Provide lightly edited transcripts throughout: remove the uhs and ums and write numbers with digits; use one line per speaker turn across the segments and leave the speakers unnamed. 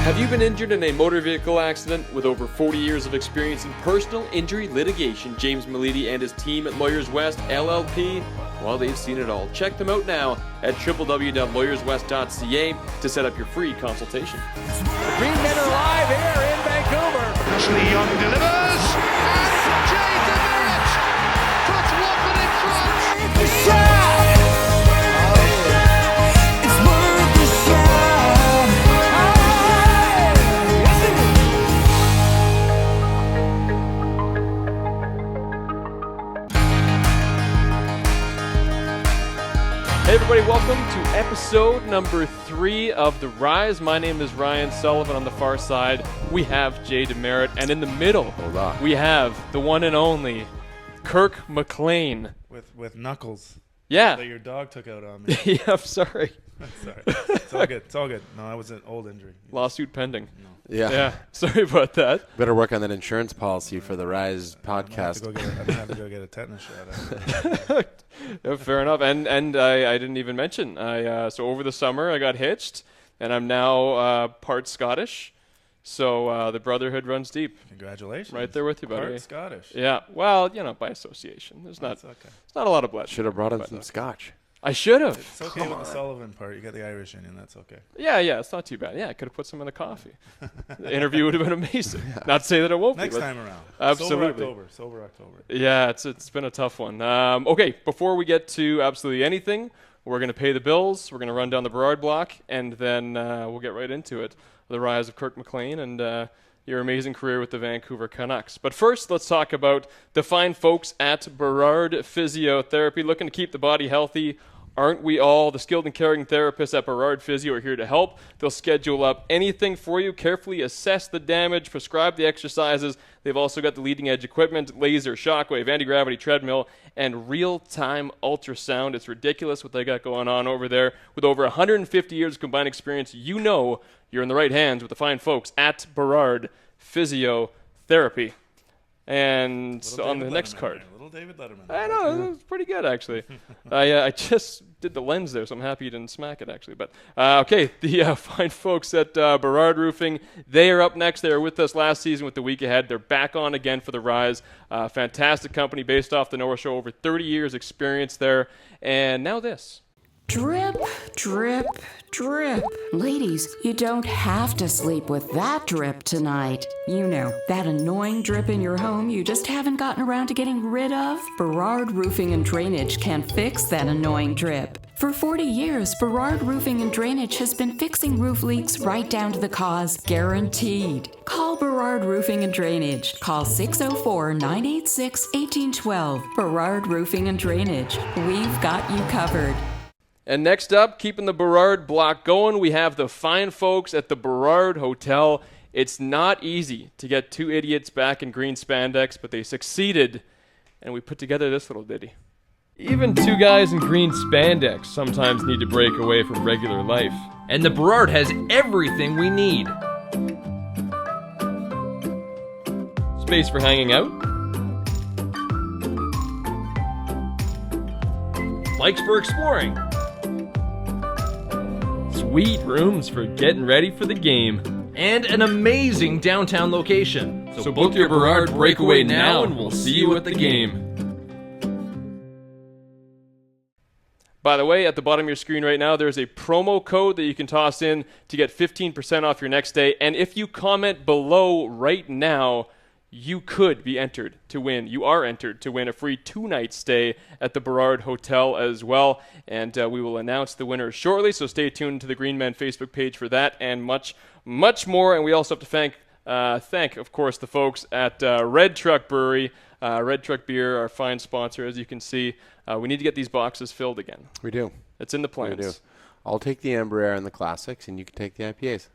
Have you been injured in a motor vehicle accident? With over 40 years of experience in personal injury litigation, James Milady and his team at Lawyers West LLP, well, they've seen it all. Check them out now at www.lawyerswest.ca to set up your free consultation.
The Green Men are live here in Vancouver.
Ashley Young delivers, and DeMerit puts Watford in front.
The shot! It's worth the shot.
Hey everybody, welcome to episode number 3 of The Rise. My name is Ryan Sullivan. On the far side, we have Jay DeMerit, and in the middle, we have the one and only Kirk McLean.
With knuckles.
Yeah.
That your dog took out on me.
Yeah, I'm sorry.
Sorry. It's all good. It's all good. No, that was an old injury.
Lawsuit pending.
No.
Yeah. Sorry about that.
Better work on that insurance policy for the Rise podcast.
I'm going to have to go get a tetanus shot.
Yeah, fair enough. And I didn't even mention. So over the summer, I got hitched, and I'm now part Scottish. So the brotherhood runs deep.
Congratulations.
Right there with you, buddy.
Part Scottish.
Yeah. Well, by association. There's not
okay.
It's not a lot of blood.
Should have brought in some scotch.
I should have.
It's okay with the Sullivan part. You got the Irish in you, and that's okay.
Yeah, it's not too bad. Yeah, I could have put some in the coffee. The interview would have been amazing. Not to say that it won't
Next
be.
time around.
Absolutely.
Sober October.
Yeah, it's been a tough one. Okay, before we get to absolutely anything, we're going to pay the bills. We're going to run down the Burrard block, and then we'll get right into it. The rise of Kirk McLean and your amazing career with the Vancouver Canucks. But first, let's talk about the fine folks at Burrard Physiotherapy, looking to keep the body healthy. Aren't we all? The skilled and caring therapists at Burrard Physio are here to help. They'll schedule up anything for you, carefully assess the damage, prescribe the exercises. They've also got the leading edge equipment, laser, shockwave, anti-gravity treadmill, and real-time ultrasound. It's ridiculous what they got going on over there. With over 150 years of combined experience, you know you're in the right hands with the fine folks at Burrard Physiotherapy. And on the next card.
Little David Letterman.
I know, it was pretty good, actually. I just did the lens there, so I'm happy you didn't smack it, actually. But okay, the fine folks at Burrard Roofing, they are up next. They were with us last season with the week ahead. They're back on again for the Rise. Fantastic company based off the North Shore, over 30 years experience there. And now this.
Drip, drip, drip. Ladies, you don't have to sleep with that drip tonight. You know, that annoying drip in your home you just haven't gotten around to getting rid of? Burrard Roofing and Drainage can fix that annoying drip. For 40 years, Burrard Roofing and Drainage has been fixing roof leaks right down to the cause, guaranteed. Call Burrard Roofing and Drainage. Call 604-986-1812. Burrard Roofing and Drainage. We've got you covered.
And next up, keeping the Burrard block going, we have the fine folks at the Burrard Hotel. It's not easy to get two idiots back in green spandex, but they succeeded, and we put together this little ditty. Even two guys in green spandex sometimes need to break away from regular life.
And the Burrard has everything we need.
Space for hanging out.
Likes for exploring.
Sweet rooms for getting ready for the game.
And an amazing downtown location.
So book your Burrard breakaway now and we'll see you at the game. By the way, at the bottom of your screen right now, there's a promo code that you can toss in to get 15% off your next stay. And if you comment below right now, you could be entered to win. You are entered to win a free 2-night stay at the Burrard Hotel as well. And we will announce the winner shortly, so stay tuned to the Green Men Facebook page for that and much, much more. And we also have to thank, of course, the folks at Red Truck Brewery. Red Truck Beer, our fine sponsor, as you can see. We need to get these boxes filled again.
We do.
It's in the plans.
We do. I'll take the Amber Ale and the Classics, and you can take the IPAs.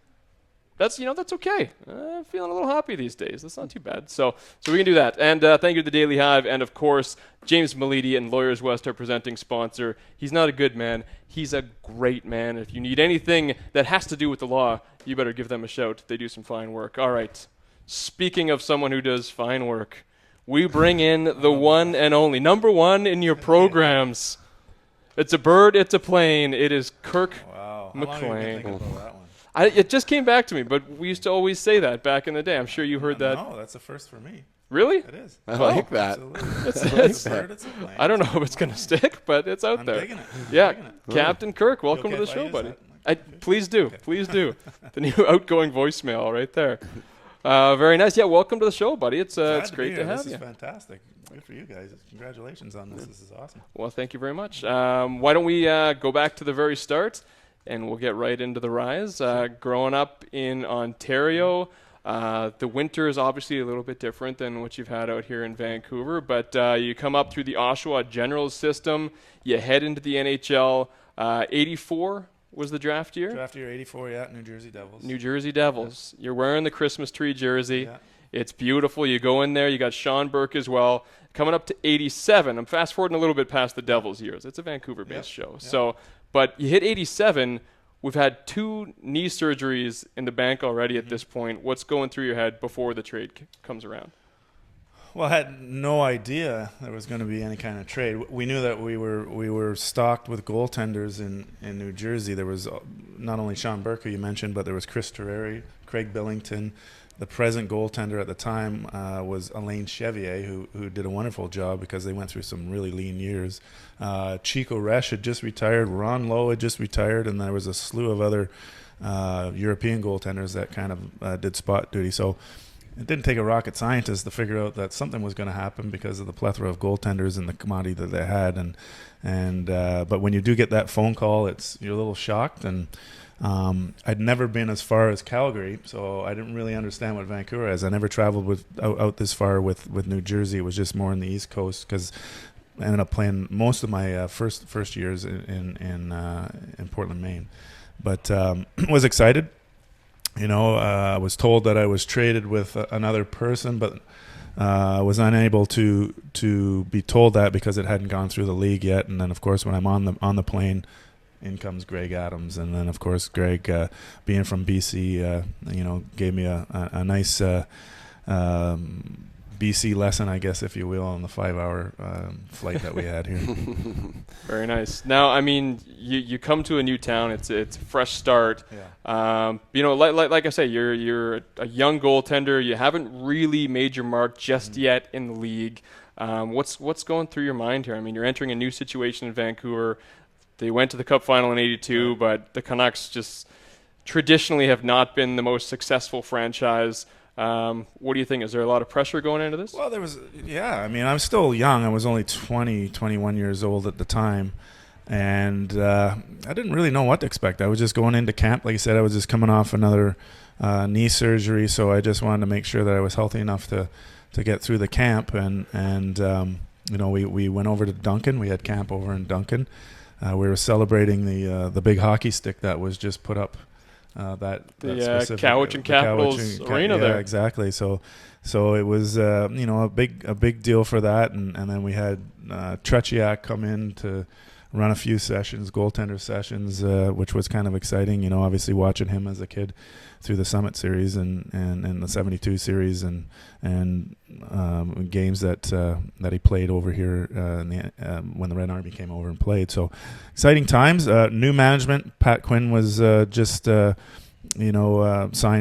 That's okay. I'm feeling a little hoppy these days. That's not too bad. So we can do that. And thank you to the Daily Hive. And, of course, James Milady and Lawyers West, our presenting sponsor. He's not a good man. He's a great man. If you need anything that has to do with the law, you better give them a shout. They do some fine work. All right. Speaking of someone who does fine work, we bring in the one and only, number one in your programs. It's a bird, it's a plane. It is Kirk McLean.
How long have you been thinking about that one?
It just came back to me, but we used to always say that back in the day. I'm sure you heard that.
No, that's a first for me.
Really?
It is.
I like that.
Absolutely.
It's-
It's a plan.
I don't know if it's going to stick, but it's out
I'm
there.
digging it.
Yeah,
Digging it.
Captain Kirk, welcome
okay
to the
if I
show,
use
buddy.
that?
Please do. Please do. The new outgoing voicemail right there. Very nice. Yeah, welcome to the show, buddy. It's
Glad
great
be
to
here.
have
This
you.
is fantastic. Good for you guys. Congratulations on this. This is awesome.
Well, thank you very much. Why don't we go back to the very start, and we'll get right into the rise. Growing up in Ontario, the winter is obviously a little bit different than what you've had out here in Vancouver, but you come up through the Oshawa Generals system, you head into the NHL. 84 was the draft year?
Draft year 84, yeah, New Jersey Devils.
New Jersey Devils. You're wearing the Christmas tree jersey.
Yeah.
It's beautiful. You go in there. You got Sean Burke as well. Coming up to 87. I'm fast forwarding a little bit past the Devils years. It's a Vancouver-based show.
Yep.
So, but you hit 87. We've had 2 knee surgeries in the bank already at this point. What's going through your head before the trade comes around?
Well, I had no idea there was going to be any kind of trade. We knew that we were stocked with goaltenders in New Jersey. There was not only Sean Burke, who you mentioned, but there was Chris Terreri, Craig Billington. The present goaltender at the time was Alain Chevier, who did a wonderful job because they went through some really lean years. Chico Resch had just retired. Ron Lowe had just retired, and there was a slew of other European goaltenders that kind of did spot duty. So it didn't take a rocket scientist to figure out that something was going to happen because of the plethora of goaltenders and the commodity that they had. But when you do get that phone call, you're a little shocked. And I'd never been as far as Calgary, so I didn't really understand what Vancouver is. I never traveled out this far with New Jersey. It was just more on the East Coast because I ended up playing most of my first years in Portland, Maine. But was excited. I was told that I was traded with another person, but was unable to be told that because it hadn't gone through the league yet. And then, of course, when I'm on the plane, in comes Greg Adams, and then of course Greg, being from BC, gave me a nice BC lesson, I guess, if you will, on the 5-hour flight that we had here.
Very nice. Now, I mean, you come to a new town. It's a fresh start.
Yeah.
Like I say, you're a young goaltender. You haven't really made your mark just yet in the league. What's going through your mind here? I mean, you're entering a new situation in Vancouver. They went to the Cup Final in '82, but the Canucks just traditionally have not been the most successful franchise. What do you think? Is there a lot of pressure going into this?
Well, there was, yeah. I mean, I was still young. I was only 21 years old at the time. And I didn't really know what to expect. I was just going into camp. Like I said, I was just coming off another knee surgery. So I just wanted to make sure that I was healthy enough to get through the camp. And we went over to Duncan. We had camp over in Duncan. We were celebrating the big hockey stick that was just put up. The Cowichan
Capitals arena there.
Yeah, exactly. So it was a big deal for that, and then we had Tretiak come in to run a few sessions, goaltender sessions, which was kind of exciting. Obviously watching him as a kid through the Summit Series and the 72 Series and games that he played over here when the Red Army came over and played. So exciting times. New management. Pat Quinn was just signed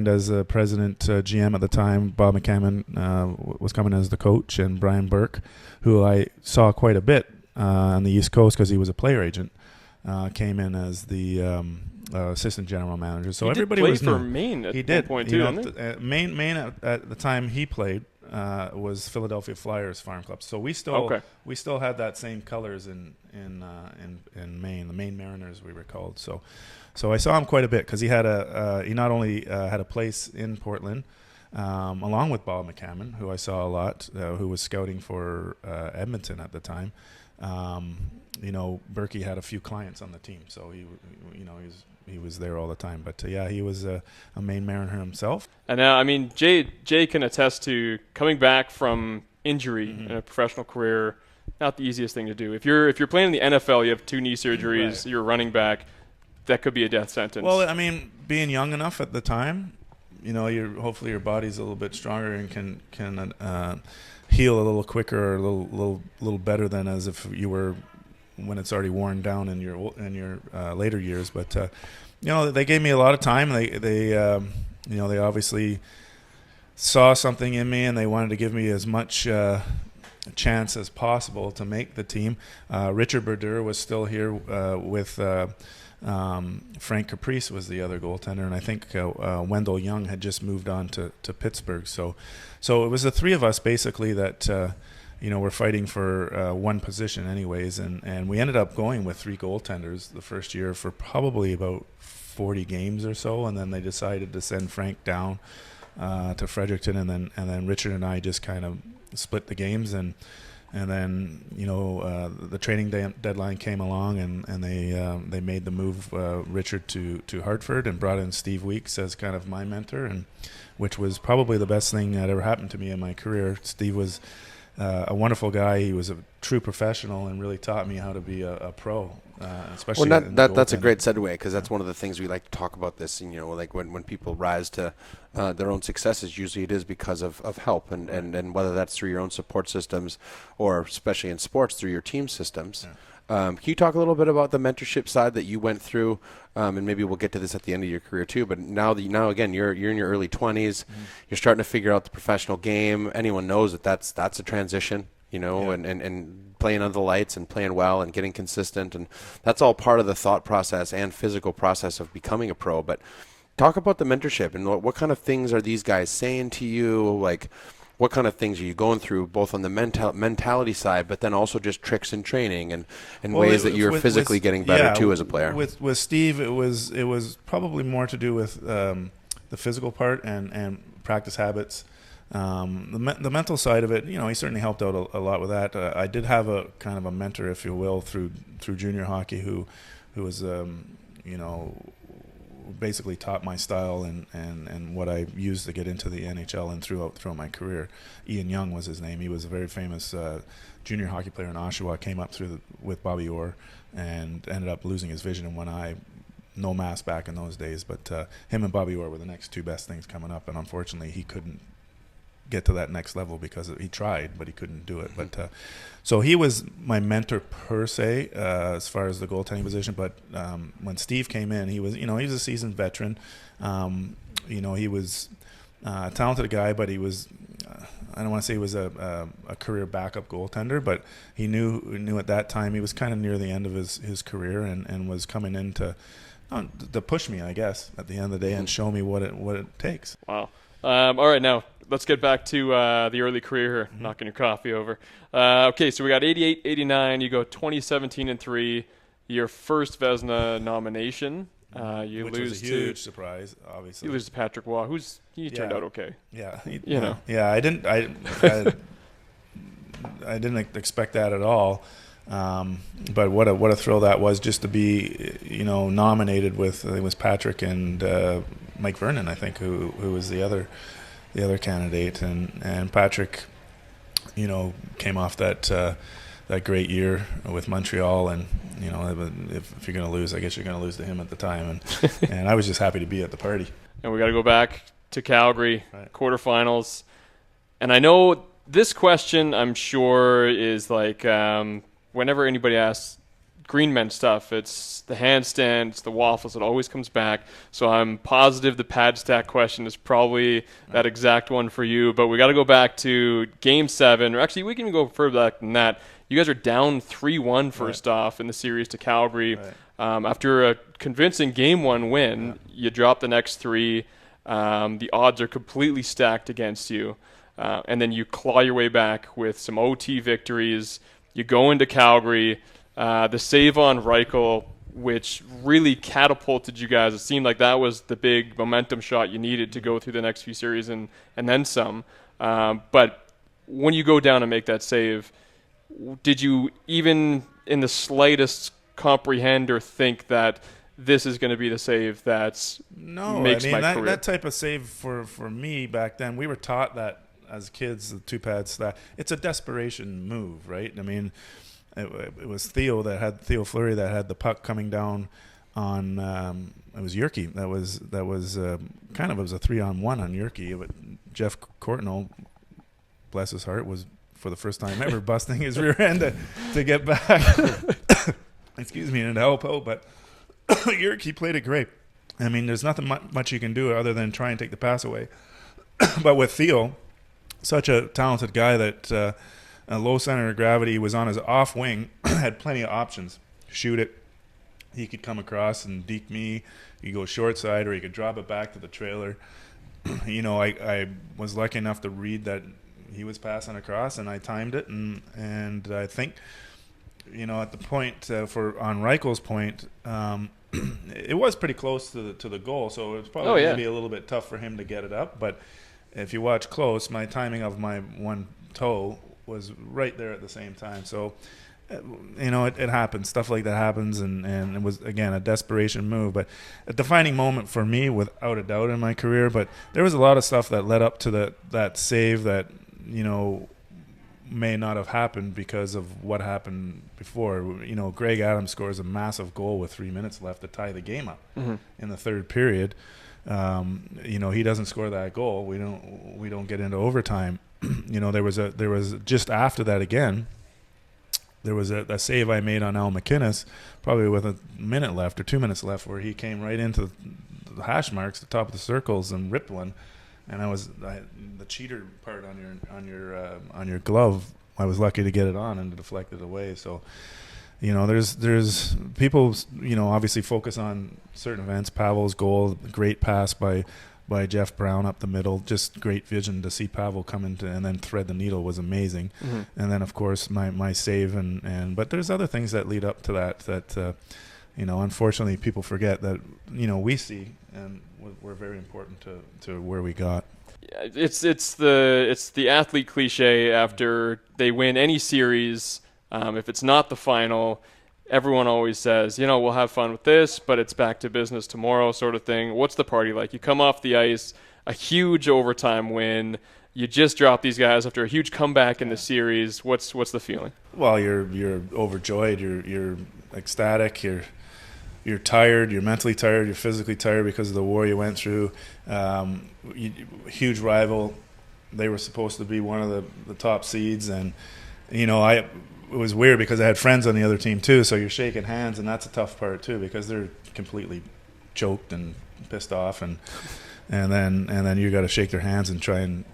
as president GM at the time. Bob McCammon was coming as the coach, and Brian Burke, who I saw quite a bit on the East Coast because he was a player agent, came in as the assistant general manager. So everybody was
for
new.
Maine at
He
one
did.
point too, didn't he?
Maine at the time he played was Philadelphia Flyers Farm Club. So we still had that same colors in Maine. The Maine Mariners we were called. So I saw him quite a bit because he not only had a place in Portland, along with Bob McCammon, who I saw a lot, who was scouting for Edmonton at the time. Berkey had a few clients on the team, so he was there all the time. But he was a Maine Mariner himself.
And now, I mean, Jay can attest to coming back from injury in a professional career. Not the easiest thing to do. If you're playing in the NFL, you have 2 knee surgeries. Right. You're running back. That could be a death sentence.
Well, I mean, being young enough at the time, hopefully your body's a little bit stronger and can heal a little quicker or a little better than as if you were when it's already worn down in your later years. But they gave me a lot of time. They obviously saw something in me, and they wanted to give me as much chance as possible to make the team. Richard Berdeur was still here with Frank Caprice was the other goaltender, and I think Wendell Young had just moved on to Pittsburgh. So it was the three of us basically that were fighting for one position anyways, and we ended up going with three goaltenders the first year for probably about 40 games or so, and then they decided to send Frank down to Fredericton, and then Richard and I just kind of split the games, and then the trading deadline came along, and they made the move, Richard to Hartford, and brought in Steve Weeks as kind of my mentor, and which was probably the best thing that ever happened to me in my career. Steve was a wonderful guy. He was a true professional and really taught me how to be a pro, especially.
Well, that's a great segue, because that's one of the things we like to talk about this. Like when people rise to their own successes, usually it is because of help, and whether that's through your own support systems or especially in sports through your team systems. Yeah. Can you talk a little bit about the mentorship side that you went through, and maybe we'll get to this at the end of your career too. But now again, you're in your early 20s, you're starting to figure out the professional game. Anyone knows that's a transition, and playing under the lights and playing well and getting consistent, and that's all part of the thought process and physical process of becoming a pro. But talk about the mentorship and what kind of things are these guys saying to you, like. What kind of things are you going through, both on the mentality side, but then also just tricks in training and ways that you're physically getting better too as a player?
With Steve, it was probably more to do with the physical part and practice habits. The mental side of it, he certainly helped out a lot with that. I did have a kind of a mentor, if you will, through junior hockey who was basically taught my style and what I used to get into the NHL and throughout my career. Ian Young was his name. He was a very famous junior hockey player in Oshawa, came up with Bobby Orr and ended up losing his vision in one eye. No mask back in those days, but him and Bobby Orr were the next two best things coming up, and unfortunately he couldn't get to that next level because he tried, but he couldn't do it. But so he was my mentor per se, as far as the goaltending position. But when Steve came in, he was a seasoned veteran. He was a talented guy, but he was I don't want to say he was a career backup goaltender, but he knew at that time he was kind of near the end of his career and was coming in to push me, I guess, at the end of the day and show me what it takes.
Wow. All right, now let's get back to the early career here, knocking your coffee over. Okay, so we got 88, 89. You go 2017-3, your first Vezina nomination.
Which
lose
was a huge surprise, obviously.
You lose to Patrick Waugh, he turned out okay.
Yeah,
Yeah,
I didn't expect that at all. But what a thrill that was, just to be nominated with, I think it was Patrick and Mike Vernon, I think, who was the other candidate, and Patrick came off that great year with Montreal, and if you're going to lose, I guess you're going to lose to him at the time, and I was just happy to be at the party.
And we got to go back to Calgary, right. Quarterfinals, and I know this question, I'm sure, is like whenever anybody asks Green Men stuff, it's the handstand, it's the waffles, it always comes back. So I'm positive the pad stack question is probably that exact one for you. But we got to go back to Game 7, or actually we can even go further back than that. You guys are down 3-1 first off in the series to Calgary. Right. After a convincing Game 1 win, you drop the next three. The odds are completely stacked against you. And then you claw your way back with some OT victories. You go into Calgary. The save on Reichel, which really catapulted you guys. It seemed like that was the big momentum shot you needed to go through the next few series and then some. But when you go down and make that save, did you even in the slightest comprehend or think that this is going to be the save that makes my career?
That type of save for me back then, we were taught that as kids, the two pads, that it's a desperation move, right? I mean, it was Theo Fleury that had the puck coming down on it was Yerke. That was kind of, it was a 3-on-1 on Yerke. But Jeff Courtnall, bless his heart, was for the first time ever busting his rear end to get back. Excuse me, and to help out. But Yerke played it great. I mean, there's nothing much you can do other than try and take the pass away. But with Theo, such a talented guy that a low center of gravity, was on his off wing, had plenty of options. Shoot it. He could come across and deke me. He could go short side, or he could drop it back to the trailer. You know, I was lucky enough to read that he was passing across, and I timed it, and I think, you know, at the point on Reichel's point, it was pretty close to the goal, so it was probably maybe a little bit tough for him to get it up. But if you watch close, my timing of my one toe was right there at the same time. So, you know, it happens. Stuff like that happens, and it was, again, a desperation move. But a defining moment for me, without a doubt, in my career. But there was a lot of stuff that led up to that save that, you know, may not have happened because of what happened before. You know, Greg Adams scores a massive goal with 3 minutes left to tie the game up in the third period. You know, he doesn't score that goal. We don't get into overtime. You know, there was just after that again. There was a save I made on Al McInnes, probably with a minute left or 2 minutes left, where he came right into the hash marks, the top of the circles, and ripped one. And the cheater part on your glove, I was lucky to get it on and deflect it away. So, you know, there's people, you know, obviously focus on certain events. Pavel's goal, great pass by Jeff Brown up the middle, just great vision to see Pavel come into and then thread the needle was amazing. And then, of course, my save but there's other things that lead up to that you know, unfortunately people forget that, you know, we see and were very important to where we got.
It's the athlete cliche after they win any series. If it's not the final, everyone always says, you know, we'll have fun with this, but it's back to business tomorrow, sort of thing. What's the party like? You come off the ice, a huge overtime win. You just drop these guys after a huge comeback in the series. What's the feeling? Well,
you're overjoyed. You're ecstatic. You're tired. You're mentally tired. You're physically tired because of the war you went through. Huge rival. They were supposed to be one of the top seeds, and you know, it was weird because I had friends on the other team too. So you're shaking hands, and that's a tough part too because they're completely choked and pissed off, and then you got to shake their hands and try and,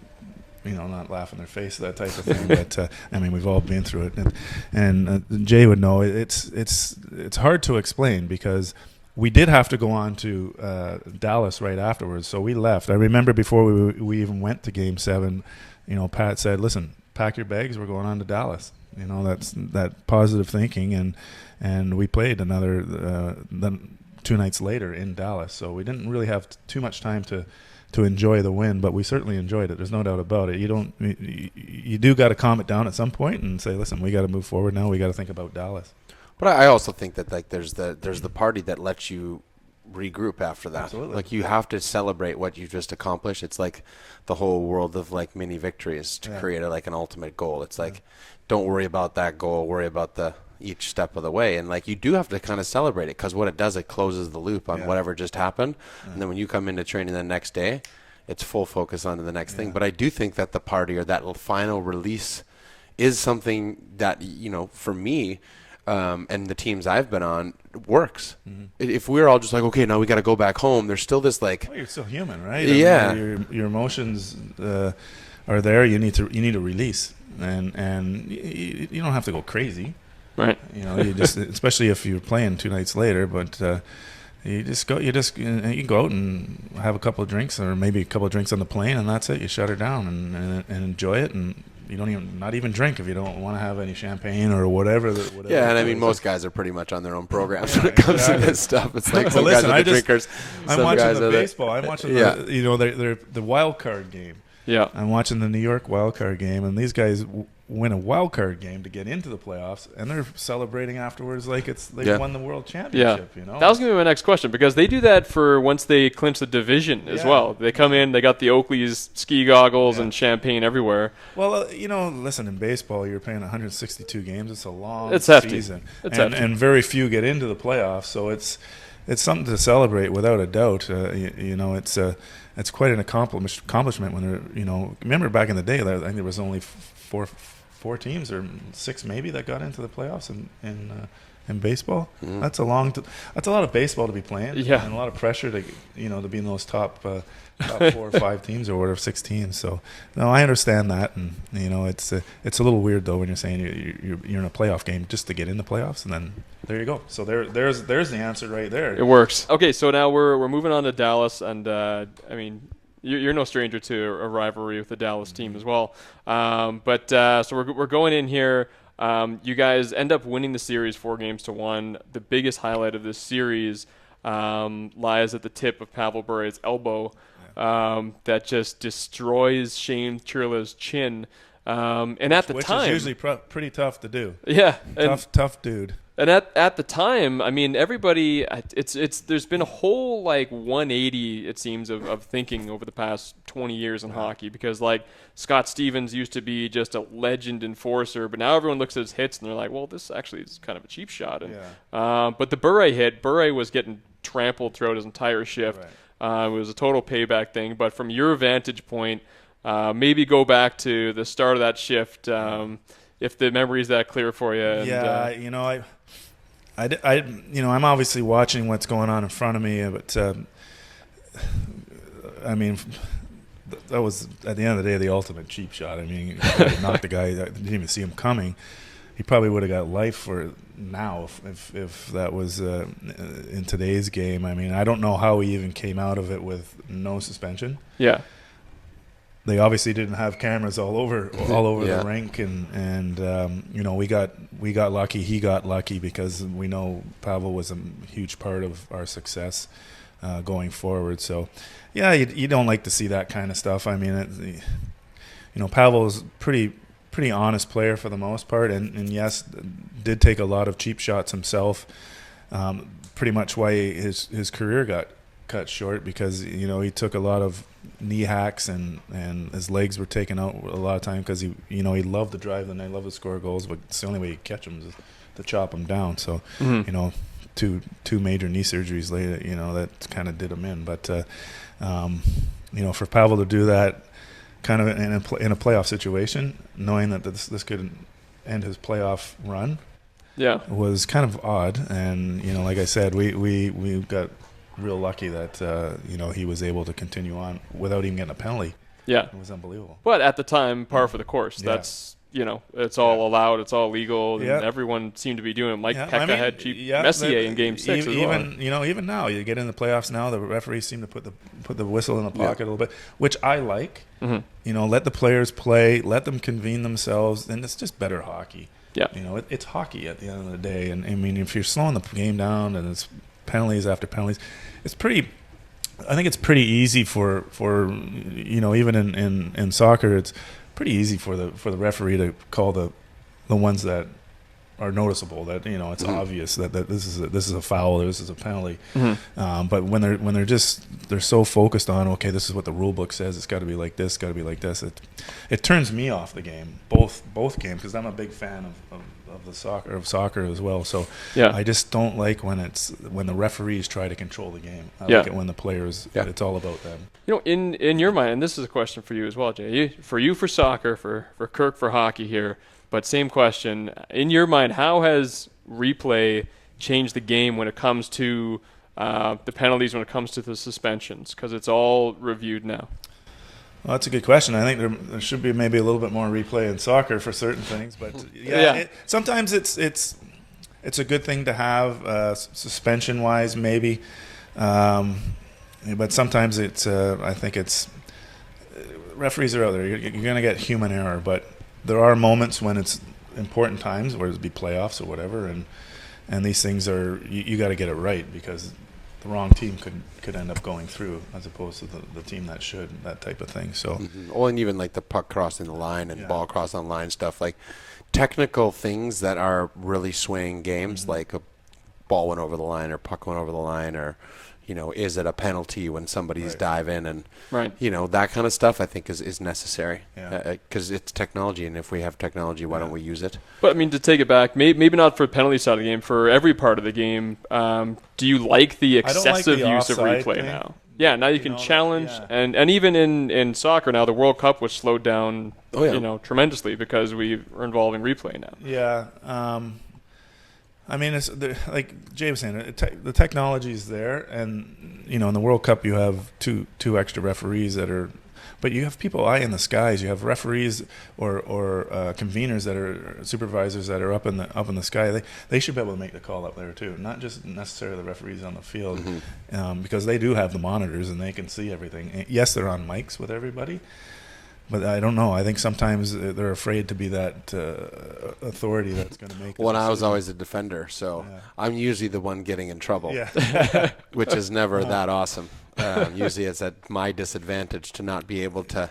you know, not laugh in their face, that type of thing. But I mean, we've all been through it, and Jay would know it's hard to explain because we did have to go on to Dallas right afterwards, so we left. I remember before we even went to Game 7, you know, Pat said, "Listen, pack your bags. We're going on to Dallas." You know, that's that positive thinking, and we played another 2 nights later in Dallas, so we didn't really have too much time to enjoy the win, but we certainly enjoyed it. There's no doubt about it. You do got to calm it down at some point and say, listen, we got to move forward now. We got to think about Dallas.
But I also think that, like, there's the party that lets you regroup after that.
Absolutely.
Like, you have to celebrate what you just accomplished. It's like the whole world of like mini victories to create like an ultimate goal. It's like, don't worry about that goal, worry about each step of the way. And like, you do have to kind of celebrate it, because what it does, it closes the loop on whatever just happened. And then when you come into training the next day, it's full focus on to the next thing. But I do think that the party or that final release is something that, you know, for me, and the teams I've been on, works. If we're all just like, okay, now we got to go back home, there's still this like,
well, you're still human, right?
Yeah.
I mean, your emotions are there. You need to release, and you don't have to go crazy,
right?
You know, you just, especially if you're playing 2 nights later, but you can go out and have a couple of drinks, or maybe a couple of drinks on the plane, and that's it. You shut her down and enjoy it, and you don't not even drink if you don't want to have any champagne or whatever.
Yeah, and I mean, most guys are pretty much on their own programs when it comes to this stuff. It's like some guys are the drinkers.
I'm watching the baseball. I'm watching the wild card game.
Yeah,
I'm watching the New York wild card game, and these guys win a wild card game to get into the playoffs, and they're celebrating afterwards like they won the world championship. You know,
that was gonna be my next question, because they do that for once they clinch the division as well. They come in, they got the Oakley's ski goggles and champagne everywhere.
Well, you know, listen, in baseball, you're playing 162 games. It's a long
Hefty.
season, and very few get into the playoffs. So it's something to celebrate without a doubt. You know, it's quite an accomplishment when they're, you know, remember back in the day, I think there was only four teams or 6 maybe that got into the playoffs in in baseball. That's a lot of baseball to be playing.
Yeah.
And a lot of pressure to to be in those top 4 or 5 teams or whatever, 6 teams. So no, I understand that, and it's a little weird though when you're saying you're in a playoff game just to get in the playoffs, and then there you go. So there's the answer right there.
It works. Okay, so now we're moving on to Dallas, and I mean, you're no stranger to a rivalry with the Dallas team as well. But so we're going in here. You guys end up winning the series 4-1. The biggest highlight of this series lies at the tip of Pavel Bure's elbow that just destroys Shane Churla's chin. And at the time,
which is usually pretty tough to do.
Yeah,
tough dude.
And at the time, I mean, everybody, there's been a whole 180, it seems, of thinking over the past 20 years in hockey, because Scott Stevens used to be just a legend enforcer, but now everyone looks at his hits and they're like, well, this actually is kind of a cheap shot. And, but the Bure was getting trampled throughout his entire shift. Right. It was a total payback thing. But from your vantage point, maybe go back to the start of that shift, if the memory is that clear for you. And, I'm obviously watching what's going on in front of me, but I mean, that was at the end of the day the ultimate cheap shot. I mean, knocked the guy. I didn't even see him coming. He probably would have got life for it now if that was in today's game. I mean, I don't know how he even came out of it with no suspension. Yeah.
They obviously didn't have cameras all over the rink, and we got lucky. He got lucky because we know Pavel was a huge part of our success going forward. So, yeah, you don't like to see that kind of stuff. I mean, Pavel's pretty honest player for the most part, and yes, did take a lot of cheap shots himself. Pretty much why his career got cut short, because he took a lot of knee hacks and his legs were taken out a lot of time because he loved to drive and he loved to score goals, but it's the only way you catch him is to chop him down. So two major knee surgeries later, that kind of did him in. But for Pavel to do that kind of in a playoff situation, knowing that this could end his playoff run, was kind of odd. And like I said, we got real lucky that he was able to continue on without even getting a penalty. Yeah, it was unbelievable.
But at the time, par for the course. Yeah. That's it's all allowed, it's all legal, and everyone seemed to be doing it. Mike Pekka had cheap Messier in Game 6 as well.
Even now, you get in the playoffs now, the referees seem to put the whistle in the pocket a little bit, which I like. Mm-hmm. Let the players play, let them convene themselves, and it's just better hockey. Yeah, it's hockey at the end of the day, and I mean, if you're slowing the game down and it's penalties after penalties, I think it's pretty easy for even in soccer, it's pretty easy for the referee to call the ones that are noticeable, that it's obvious that this is a foul, or this is a penalty. But when they're so focused on, okay, this is what the rule book says, it's got to be like this, got to be like this, it turns me off the game, both games, because I'm a big fan of soccer as well. So I just don't like when the referees try to control the game. I like it when the players, it's all about them.
In your mind, and this is a question for you as well, Jay. For soccer, for Kirk for hockey here, but same question. In your mind, how has replay changed the game when it comes to the penalties, when it comes to the suspensions? Because it's all reviewed now.
Well, that's a good question. I think there should be maybe a little bit more replay in soccer for certain things, but sometimes it's a good thing to have suspension wise, maybe. But sometimes I think referees are out there. You're going to get human error, but there are moments when it's important times, whether it be playoffs or whatever, and these things are you got to get it right, because the wrong team could end up going through as opposed to the team that should, that type of thing. So,
Well, and even like the puck crossing the line and ball crossing the line stuff, like technical things that are really swaying games, like a ball went over the line or puck went over the line, or is it a penalty when somebody's diving, and that kind of stuff I think is necessary, because it's technology, and if we have technology, why don't we use it?
But I mean, to take it back, maybe not for the penalty side of the game, for every part of the game, do you like the excessive use of replay now? Yeah, now you can challenge, and even in soccer now, the World Cup was slowed down tremendously because we are involving replay now.
Yeah. I mean, it's like Jay was saying, the technology is there, and in the World Cup you have two extra referees that are, but you have people eye in the skies. You have referees or conveners that are supervisors that are up in the sky. They should be able to make the call up there too, not just necessarily the referees on the field, because they do have the monitors and they can see everything. And yes, they're on mics with everybody. But I don't know. I think sometimes they're afraid to be that authority that's going to make.
Well, I was always a defender, so I'm usually the one getting in trouble, which is never that awesome. Usually it's at my disadvantage to not be able to,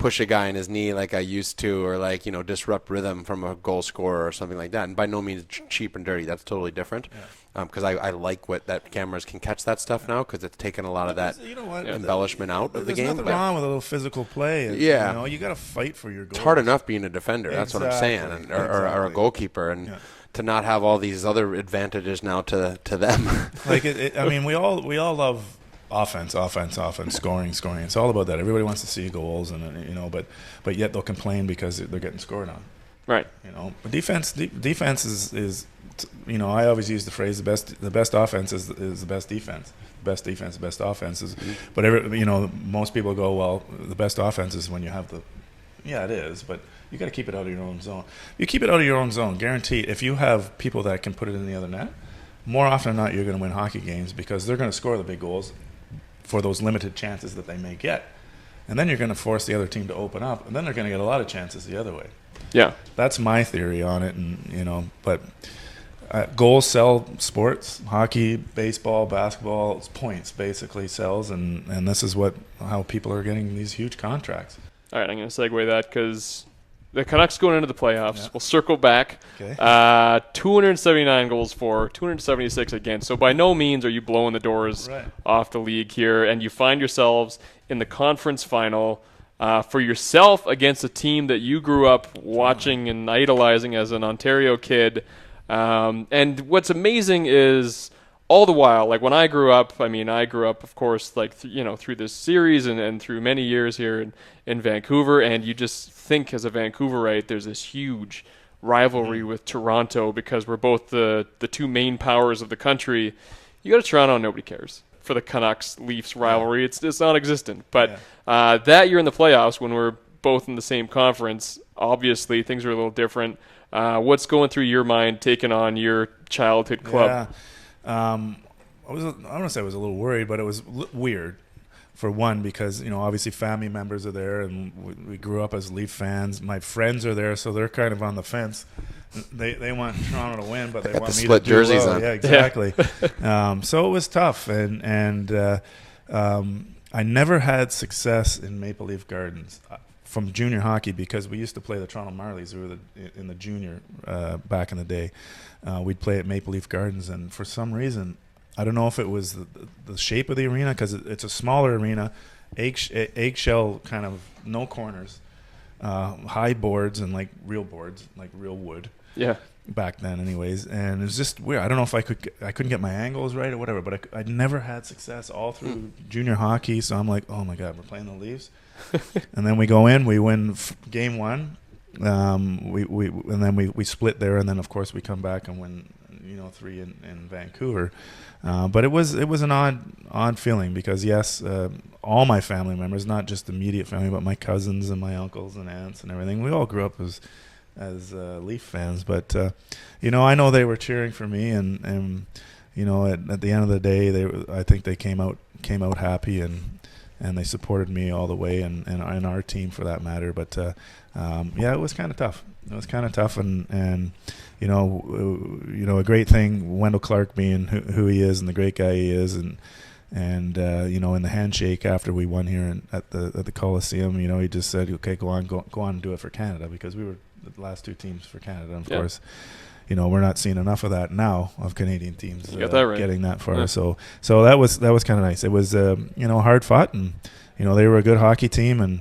push a guy in his knee like I used to, or disrupt rhythm from a goal scorer or something like that. And by no means cheap and dirty. That's totally different. Because I like that cameras can catch that stuff now, because it's taken a lot of that embellishment out of the game.
There's nothing wrong with a little physical play. You got to fight for your goal.
It's hard enough being a defender. That's what I'm saying, or a goalkeeper, and to not have all these other advantages now to them.
We all love offense, scoring. It's all about that. Everybody wants to see goals, and but yet they'll complain because they're getting scored on.
Right.
But defense is I always use the phrase the best offense is the best defense. Best defense, best offense is. But most people go, well, the best offense is when you have the. Yeah, it is, but you got to keep it out of your own zone. You keep it out of your own zone, guaranteed. If you have people that can put it in the other net, more often than not, you're going to win hockey games, because they're going to score the big goals for those limited chances that they may get. And then you're going to force the other team to open up, and then they're going to get a lot of chances the other way.
Yeah.
That's my theory on it, and but goals sell sports, hockey, baseball, basketball, it's points basically sells, and this is how people are getting these huge contracts.
All right, I'm going to segue that because the Canucks going into the playoffs.
Yeah.
We'll circle back.
Okay.
279 goals for, 276 against. So by no means are you blowing the doors off the league here, and you find yourselves in the conference final for yourself against a team that you grew up watching and idolizing as an Ontario kid. And what's amazing is all the while, like when I grew up, of course, through this series and through many years here in Vancouver, and you just think as a Vancouverite, there's this huge rivalry with Toronto because we're both the two main powers of the country. You go to Toronto and nobody cares for the Canucks-Leafs rivalry. It's non-existent. But that year in the playoffs, when we're both in the same conference, obviously things are a little different. What's going through your mind taking on your childhood club?
I want to say I was a little worried, but it was weird. For one, because obviously family members are there, and we grew up as Leaf fans. My friends are there, so they're kind of on the fence. They want Toronto to win, but they want me
split
to do
jerseys
well.
on.
Yeah, exactly. So it was tough, and I never had success in Maple Leaf Gardens from junior hockey, because we used to play the Toronto Marlies, who were in the junior back in the day. We'd play at Maple Leaf Gardens, and for some reason, I don't know if it was the shape of the arena, because it's a smaller arena, eggshell kind of, no corners, high boards and like real boards, like real wood.
Yeah.
Back then, anyways, and it was just weird. I don't know if I couldn't get my angles right or whatever, but I never had success all through junior hockey. So I'm like, oh my God, we're playing the Leafs, and then we go in, we win game one, and then we split there, and then of course we come back and win 3 in Vancouver. But it was an odd feeling, because yes, all my family members, not just immediate family, but my cousins and my uncles and aunts and everything, we all grew up as Leaf fans. But I know they were cheering for me, and at the end of the day, I think they came out happy, and they supported me all the way, and our team for that matter. But it was kind of tough. It was kind of tough, and a great thing, Wendell Clark being who he is and the great guy he is, and in the handshake after we won here at the Coliseum, he just said, okay, go on and do it for Canada, because we were the last two teams for Canada. And of course, we're not seeing enough of that now, of Canadian teams getting that far. Yeah. So that was kind of nice. It was hard fought, and they were a good hockey team, and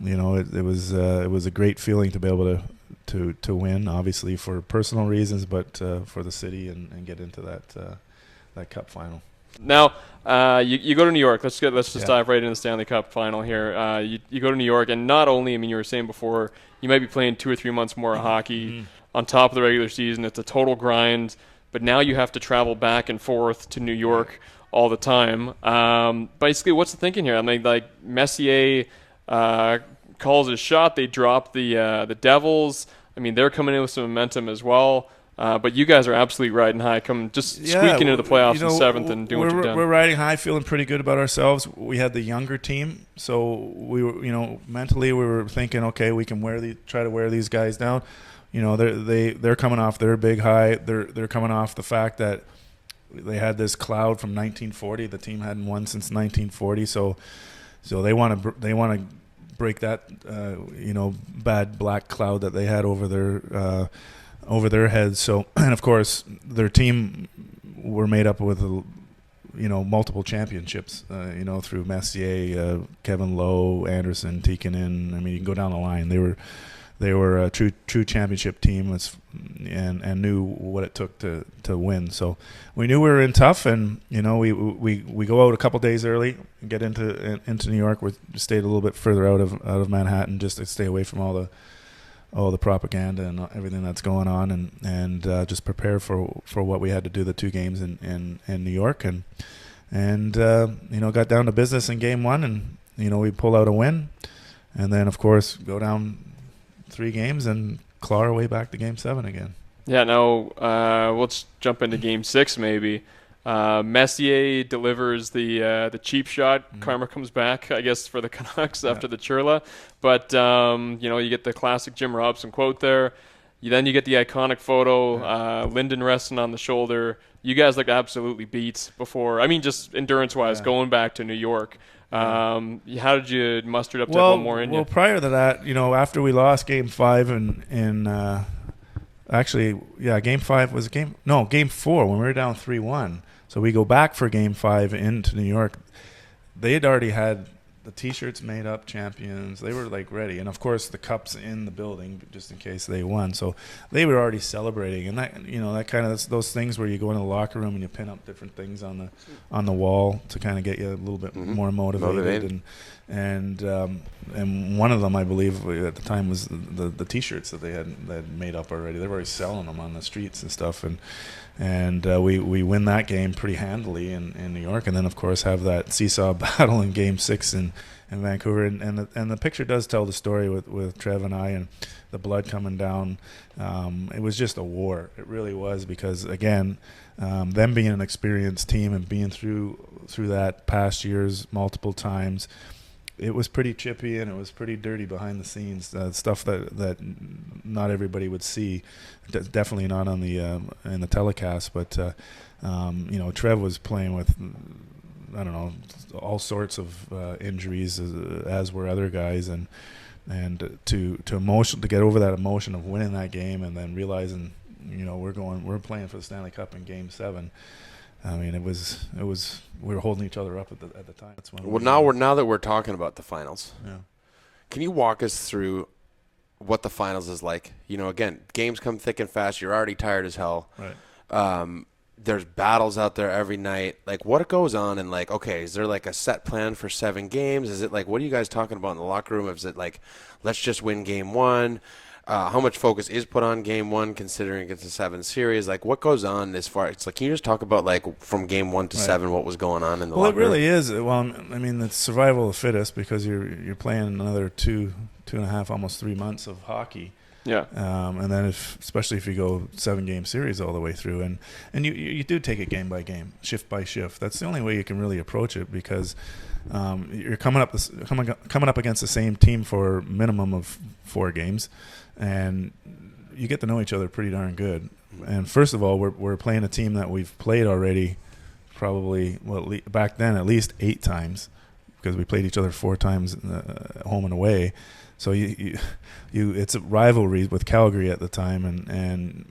it was a great feeling to be able to win, obviously for personal reasons, but for the city and get into that Cup final.
Now, you go to New York. Let's just dive right into the Stanley Cup final here. You go to New York, and not only, you were saying before, you might be playing 2 or 3 months more of hockey. on top of the regular season. It's a total grind, but now you have to travel back and forth to New York all the time. Basically, what's the thinking here? I mean, like Messier calls his shot. They drop the Devils. I mean, they're coming in with some momentum as well. But you guys are absolutely riding high, squeaking into the playoffs in seventh and doing what you've done.
We're riding high, feeling pretty good about ourselves. We had the younger team, so we were, mentally we were thinking, okay, we can try to wear these guys down. They're coming off their big high. They're coming off the fact that they had this cloud from 1940. The team hadn't won since 1940, so they want to break that bad black cloud that they had over their heads. So, and of course, their team were made up with multiple championships. Through Messier, Kevin Lowe, Anderson, Tikkanen. I mean, you can go down the line. They were a true championship team, and knew what it took to win. So we knew we were in tough, and we go out a couple days early, and get into New York. We stayed a little bit further out of Manhattan just to stay away from all the propaganda and everything that's going on, and just prepare for what we had to do the 2 games in New York, and got down to business in game 1, and we pull out a win, and then of course go down 3 games and claw our way back to game 7 again. Yeah,
now let's jump into game 6 maybe. Messier delivers the cheap shot. Mm-hmm. Karma comes back, I guess, for the Canucks after the Churla. But, you get the classic Jim Robson quote there. Then you get the iconic photo, Linden resting on the shoulder. You guys looked absolutely beat before. I mean, just endurance-wise, going back to New York. How did you muster it up to have one more in you?
Well, prior to that, after we lost Game 5 Game 5 was Game 4 when we were down 3-1. So we go back for Game 5 into New York. They had already had the T-shirts made up, champions. They were ready, and of course the cups in the building just in case they won. So they were already celebrating, and that kind of those things where you go into the locker room and you pin up different things on the wall to kind of get you a little bit more motivated. And one of them, I believe, at the time was the T-shirts that they had made up already. They were already selling them on the streets and stuff, and we win that game pretty handily in New York, and then of course have that seesaw battle in Game 6 in Vancouver, and the picture does tell the story with Trev and I, and the blood coming down. It was just a war. It really was, because again, them being an experienced team and being through that past years multiple times, it was pretty chippy and it was pretty dirty behind the scenes, stuff that not everybody would see, definitely not on the in the telecast. But Trev was playing with, I don't know, all sorts of injuries, as were other guys, and to get over that emotion of winning that game and then realizing we're playing for the Stanley Cup in Game 7. I mean, it was we were holding each other up at the time. That's when
now that we're talking about the finals,
yeah.
Can you walk us through what the finals is like? Again, games come thick and fast. You're already tired as hell.
Right.
There's battles out there every night. What goes on? And okay, is there a set plan for 7 games? Is it what are you guys talking about in the locker room? Is it let's just win Game 1? How much focus is put on Game 1 considering it's a 7 series? What goes on as far? It's can you just talk about from Game 1 to 7 what was going on in the locker room?
Well, it really is. Well, I mean, it's survival of the fittest, because you're playing another 2.5, almost 3 months of hockey.
Yeah.
And then especially if you go 7-game series all the way through, and you do take it game by game, shift by shift. That's the only way you can really approach it, because you're coming up against the same team for minimum of 4 games, and you get to know each other pretty darn good. And first of all, we're playing a team that we've played already, probably back then at least 8 times, because we played each other 4 times home and away. So it's a rivalry with Calgary at the time, and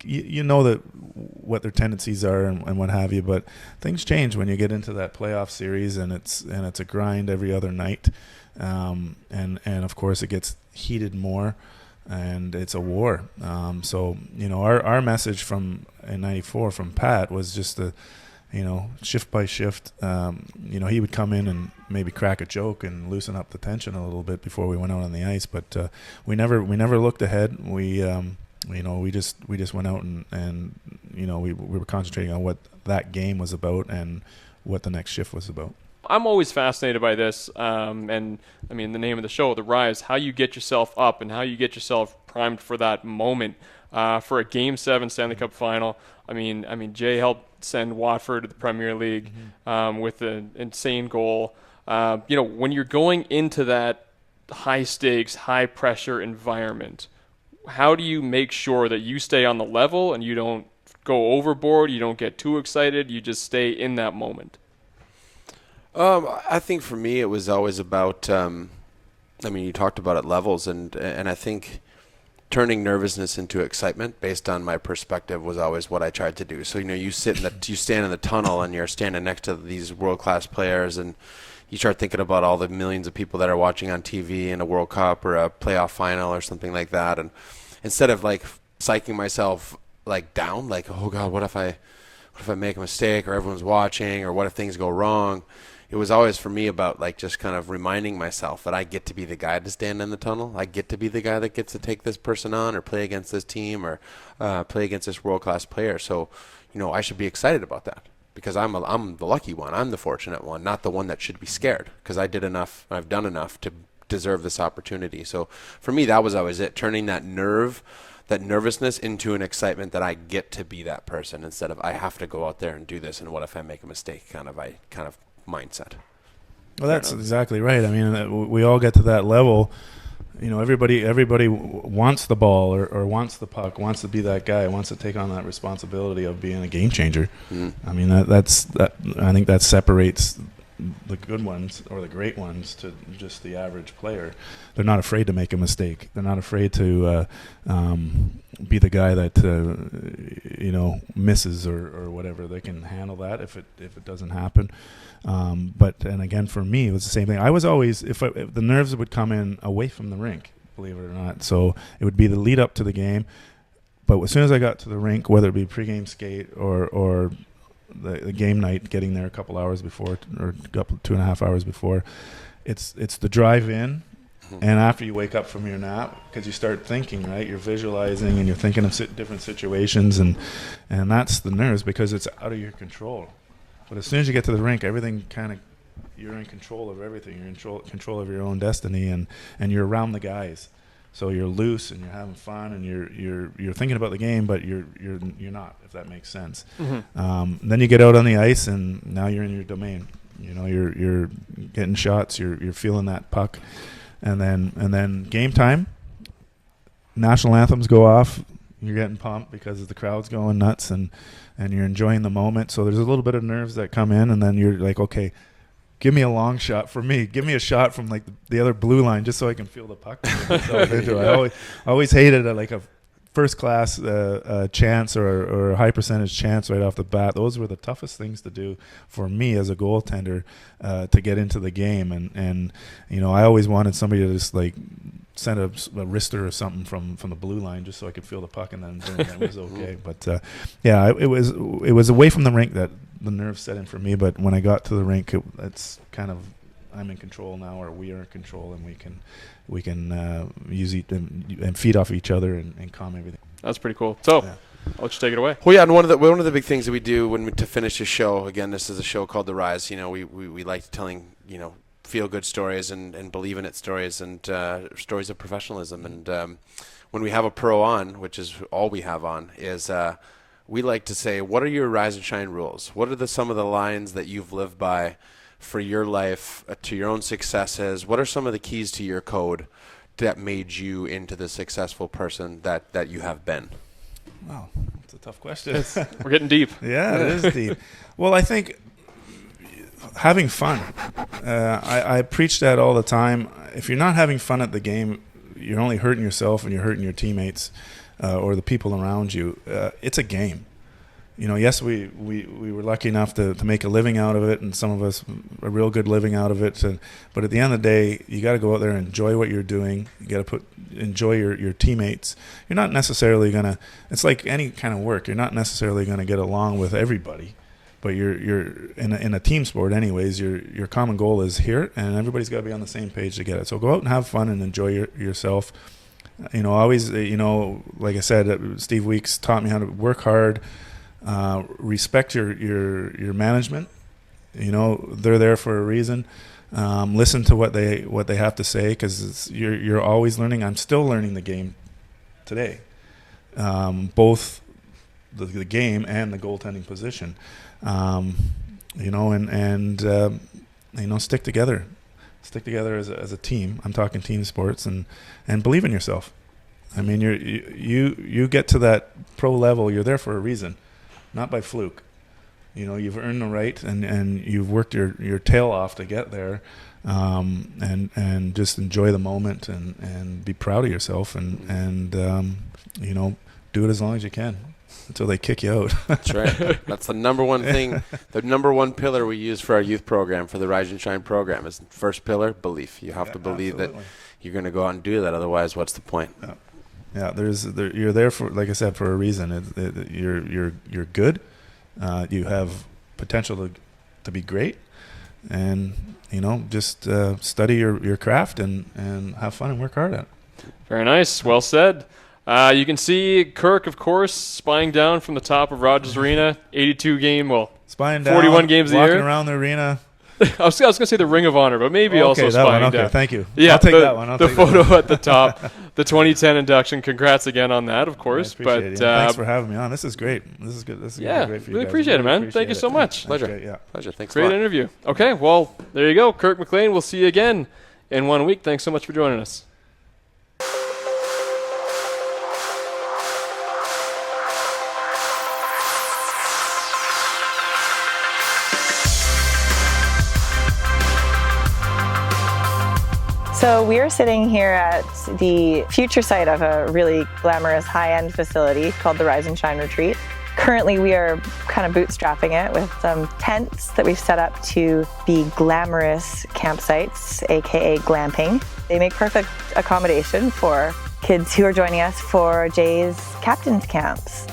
you know that what their tendencies are and what have you. But things change when you get into that playoff series, and it's a grind every other night, and of course it gets heated more, and it's a war. So our message in '94 from Pat was just to, shift by shift. He would come in and maybe crack a joke and loosen up the tension a little bit before we went out on the ice. But we never looked ahead. We we just went out and we were concentrating on what that game was about and what the next shift was about.
I'm always fascinated by this, and I mean the name of the show, The Rise, how you get yourself up and how you get yourself primed for that moment, for a Game 7 Stanley Cup Final. I mean Jay helped send Watford to the Premier League with an insane goal. When you're going into that high stakes, high pressure environment, how do you make sure that you stay on the level and you don't go overboard, you don't get too excited, you just stay in that moment?
I think for me it was always about, you talked about it, levels, and I think turning nervousness into excitement based on my perspective was always what I tried to do. So, you stand in the tunnel and you're standing next to these world-class players, and you start thinking about all the millions of people that are watching on TV in a World Cup or a playoff final or something like that. And instead of like psyching myself like down, like, oh God, what if I make a mistake or everyone's watching, or what if things go wrong? It was always for me about like just kind of reminding myself that I get to be the guy to stand in the tunnel. I get to be the guy that gets to take this person on or play against this team or play against this world-class player. So, I should be excited about that because I'm the lucky one. I'm the fortunate one, not the one that should be scared because I did enough, I've done enough to deserve this opportunity. So for me, that was always it, turning that nervousness into an excitement that I get to be that person instead of I have to go out there and do this and what if I make a mistake kind of mindset.
Well, that's exactly right. I mean, we all get to that level. Everybody wants the ball or wants the puck, wants to be that guy, wants to take on that responsibility of being a game changer. I mean, I think that separates the good ones or the great ones to just the average player. They're not afraid to make a mistake. They're not afraid to be the guy that misses or whatever. They can handle that if it doesn't happen. And again, for me, it was the same thing. I was always if the nerves would come in away from the rink, believe it or not. So it would be the lead up to the game. But as soon as I got to the rink, whether it be pregame skate or the game night, getting there a couple hours before or 2.5 hours before, it's the drive in, and after you wake up from your nap, because you start thinking, right? You're visualizing and you're thinking of different situations, and that's the nerves because it's out of your control. But as soon as you get to the rink, everything you're in control of everything. You're in control of your own destiny, and you're around the guys. So you're loose and you're having fun and you're thinking about the game, but you're not, if that makes sense. Then you get out on the ice and now you're in your domain. You're getting shots. You're feeling that puck, and then game time. National anthems go off. You're getting pumped because the crowd's going nuts and you're enjoying the moment. So there's a little bit of nerves that come in, and then you're like, okay, give me a long shot for me. Give me a shot from like the other blue line just so I can feel the puck. I always hated a first class chance or a high percentage chance right off the bat. Those were the toughest things to do for me as a goaltender to get into the game. And I always wanted somebody to just like send a wrister or something from the blue line just so I could feel the puck, and then boom, it was okay. But it was away from the rink that the nerves set in for me. But when I got to the rink, it's kind of I'm in control now, or we are in control, and we can use it and feed off each other and calm everything.
That's pretty cool. So I'll let you take it away.
Well, yeah, and one of the big things that we do to finish a show, again, this is a show called The Rise. We like telling feel-good stories and believe in it stories and stories of professionalism. And when we have a pro on, which is all we have on, is we like to say, what are your rise and shine rules? What are some of the lines that you've lived by for your life, to your own successes? What are some of the keys to your code that made you into the successful person that you have been?
Wow, that's a tough question.
We're getting deep.
Yeah, it is deep. Well, I think having fun. I preach that all the time. If you're not having fun at the game, you're only hurting yourself and you're hurting your teammates or the people around you. It's a game. Yes, we were lucky enough to make a living out of it, and some of us a real good living out of it. But at the end of the day, you got to go out there and enjoy what you're doing. You got to enjoy your teammates. You're not necessarily gonna. It's like any kind of work. You're not necessarily gonna get along with everybody, but you're in a team sport anyways. Your common goal is here, and everybody's got to be on the same page to get it. So go out and have fun and enjoy yourself. Always, like I said, Steve Weeks taught me how to work hard, respect your management. They're there for a reason. Listen to what they have to say, because you're always learning. I'm still learning the game today, both the game and the goaltending position. Stick together. Stick together as a team. I'm talking team sports, and believe in yourself. I mean, you get to that pro level. You're there for a reason, not by fluke. You've earned the right, and you've worked your tail off to get there, and just enjoy the moment, and be proud of yourself, and do it as long as you can until they kick you out.
That's right. That's the number one thing, the number one pillar we use for our youth program, for the Rise and Shine program, is first pillar, belief. You have to believe that you're going to go out and do that. Otherwise, what's the point?
Yeah. You're there for, like I said, for a reason. You're good. You have potential to be great, and just study your craft and have fun and work hard at it.
Very nice. Well said. You can see Kirk, of course, spying down from the top of Rogers Arena. 82 game,
spying down,
41 games a year.
Walking around the arena.
I was going to say the Ring of Honor, but maybe also spying down. Okay,
thank you.
Yeah,
I'll take that one.
The photo at the top, the 2010 induction. Congrats again on that, of course.
Appreciate it. Thanks for having me on. This is great. This is good. This is great for you
really
guys.
Appreciate it, man. Thank you so much.
Pleasure.
Great,
Pleasure. Thanks.
Great interview. Okay, well, there you go. Kirk McLean. We'll see you again in 1 week. Thanks so much for joining us.
So we are sitting here at the future site of a really glamorous high-end facility called the Rise and Shine Retreat. Currently we are kind of bootstrapping it with some tents that we've set up to be glamorous campsites, aka glamping. They make perfect accommodation for kids who are joining us for Jay's captain's camps.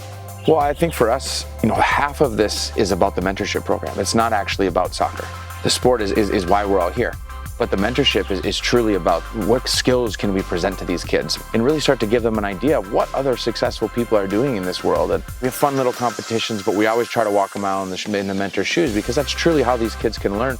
Well, I think for us, half of this is about the mentorship program. It's not actually about soccer. The sport is why we're all here. But the mentorship is truly about what skills can we present to these kids and really start to give them an idea of what other successful people are doing in this world. And we have fun little competitions, but we always try to walk them out in the mentor's shoes, because that's truly how these kids can learn.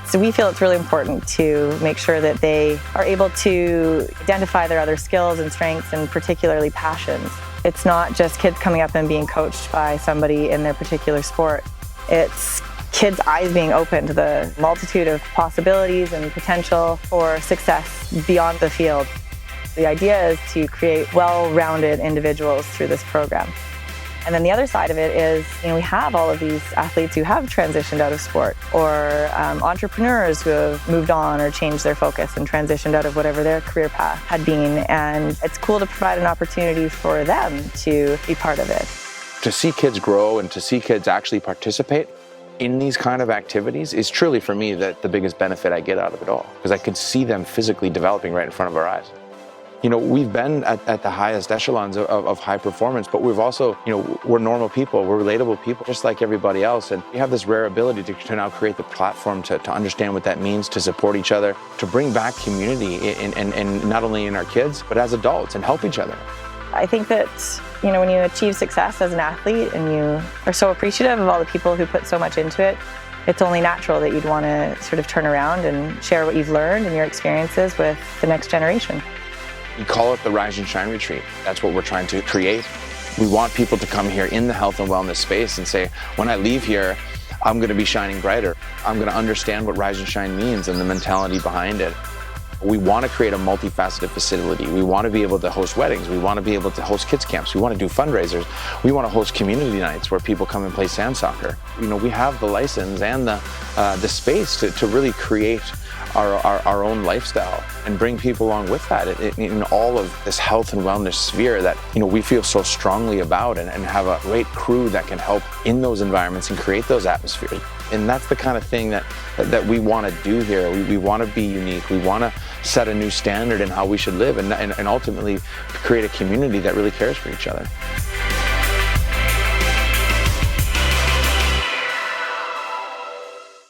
So we feel it's really important to make sure that they are able to identify their other skills and strengths, and particularly passions. It's not just kids coming up and being coached by somebody in their particular sport. It's kids' eyes being open to the multitude of possibilities and potential for success beyond the field. The idea is to create well-rounded individuals through this program. And then the other side of it is, we have all of these athletes who have transitioned out of sport, or entrepreneurs who have moved on or changed their focus and transitioned out of whatever their career path had been. And it's cool to provide an opportunity for them to be part of it.
To see kids grow and to see kids actually participate in these kind of activities is truly, for me, the biggest benefit I get out of it all, because I can see them physically developing right in front of our eyes. We've been at the highest echelons of high performance, but we've also, we're normal people, we're relatable people, just like everybody else. And we have this rare ability to now create the platform to understand what that means, to support each other, to bring back community in not only in our kids, but as adults, and help each other.
I think that, when you achieve success as an athlete and you are so appreciative of all the people who put so much into it, it's only natural that you'd want to sort of turn around and share what you've learned and your experiences with the next generation.
We call it the Rise and Shine Retreat. That's what we're trying to create. We want people to come here in the health and wellness space and say, when I leave here, I'm going to be shining brighter. I'm going to understand what Rise and Shine means and the mentality behind it. We want to create a multifaceted facility. We want to be able to host weddings. We want to be able to host kids camps. We want to do fundraisers. We want to host community nights where people come and play sand soccer. We have the license and the space to really create our own lifestyle and bring people along with that in all of this health and wellness sphere that we feel so strongly about, and have a great crew that can help in those environments and create those atmospheres. And that's the kind of thing that we want to do here. We want to be unique. We want to set a new standard in how we should live, and ultimately create a community that really cares for each other.